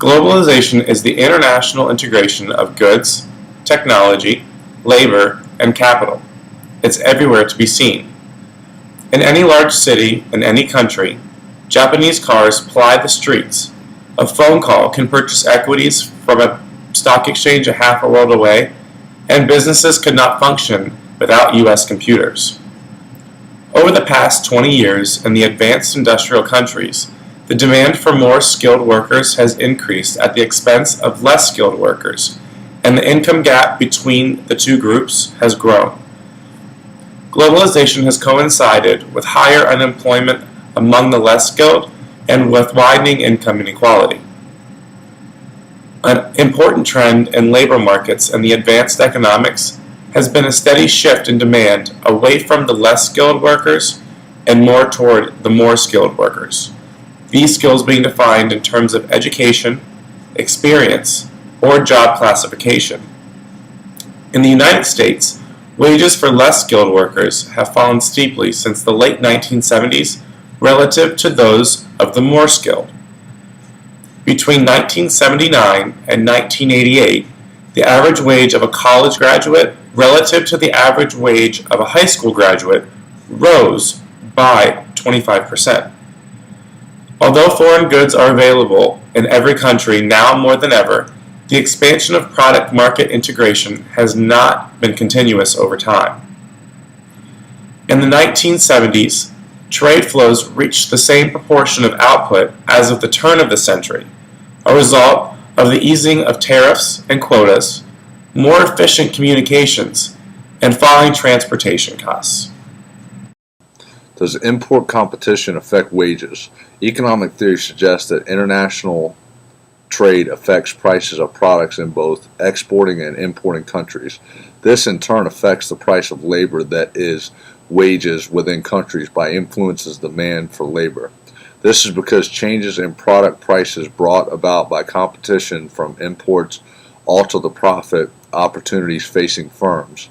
Globalization is the international integration of goods, technology, labor, and capital. It's everywhere to be seen. In any large city, in any country, Japanese cars ply the streets. A phone call can purchase equities from a stock exchange a half a world away, and businesses could not function without US computers. Over the past 20 years in the advanced industrial countries, the demand for more skilled workers has increased at the expense of less skilled workers, and the income gap between the two groups has grown. Globalization has coincided with higher unemployment among the less skilled and with widening income inequality. An important trend in labor markets and the advanced economics has been a steady shift in demand away from the less skilled workers and more toward the more skilled workers. These skills being defined in terms of education, experience, or job classification. In the United States, wages for less skilled workers have fallen steeply since the late 1970s relative to those of the more skilled. Between 1979 and 1988, the average wage of a college graduate relative to the average wage of a high school graduate rose by 25%. Although foreign goods are available in every country now more than ever, the expansion of product market integration has not been continuous over time. In the 1970s, trade flows reached the same proportion of output as of the turn of the century, a result of the easing of tariffs and quotas, more efficient communications, and falling transportation costs. Does import competition affect wages? Economic theory suggests that international trade affects prices of products in both exporting and importing countries. This in turn affects the price of labor, that is, wages within countries, by influences demand for labor. This is because changes in product prices brought about by competition from imports alter the profit opportunities facing firms.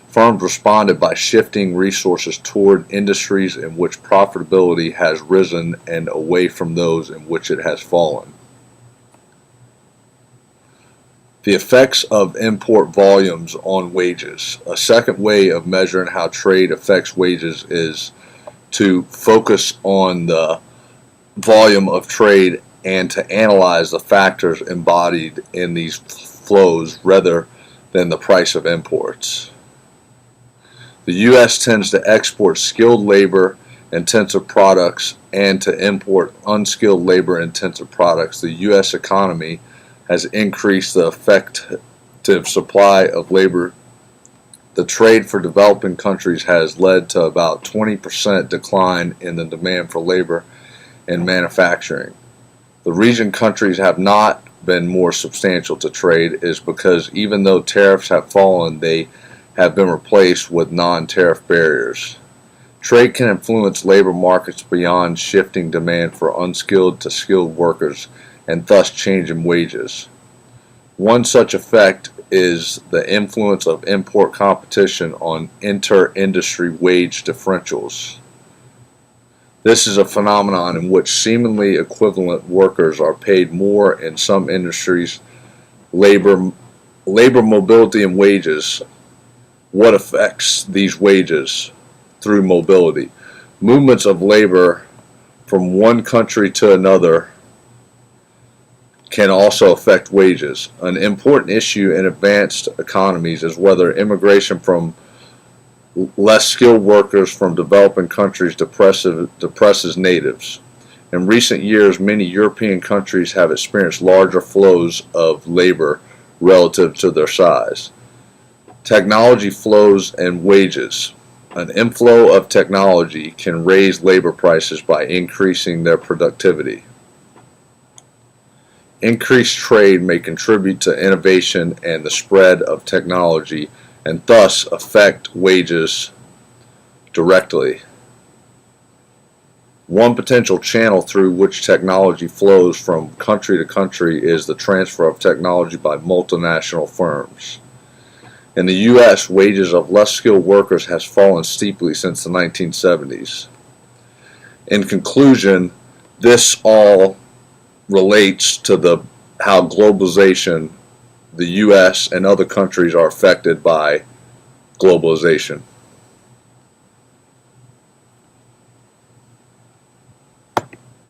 Firms responded by shifting resources toward industries in which profitability has risen and away from those in which it has fallen. The effects of import volumes on wages. A second way of measuring how trade affects wages is to focus on the volume of trade and to analyze the factors embodied in these flows rather than the price of imports. The U.S. tends to export skilled labor-intensive products and to import unskilled labor-intensive products. The U.S. economy has increased the effective supply of labor. The trade for developing countries has led to about 20% decline in the demand for labor in manufacturing. The reason countries have not been more substantial to trade is because even though tariffs have fallen, they have been replaced with non-tariff barriers. Trade can influence labor markets beyond shifting demand for unskilled to skilled workers and thus changing wages. One such effect is the influence of import competition on inter-industry wage differentials. This is a phenomenon in which seemingly equivalent workers are paid more in some industries. Labor mobility and wages. What affects these wages through mobility? Movements of labor from one country to another can also affect wages. An important issue in advanced economies is whether immigration from less skilled workers from developing countries depresses natives. In recent years, many European countries have experienced larger flows of labor relative to their size. Technology flows and wages. An inflow of technology can raise labor prices by increasing their productivity. Increased trade may contribute to innovation and the spread of technology and thus affect wages directly. One potential channel through which technology flows from country to country is the transfer of technology by multinational firms. In the U.S., wages of less skilled workers has fallen steeply since the 1970s. In conclusion, this all relates to how globalization, the U.S. and other countries are affected by globalization.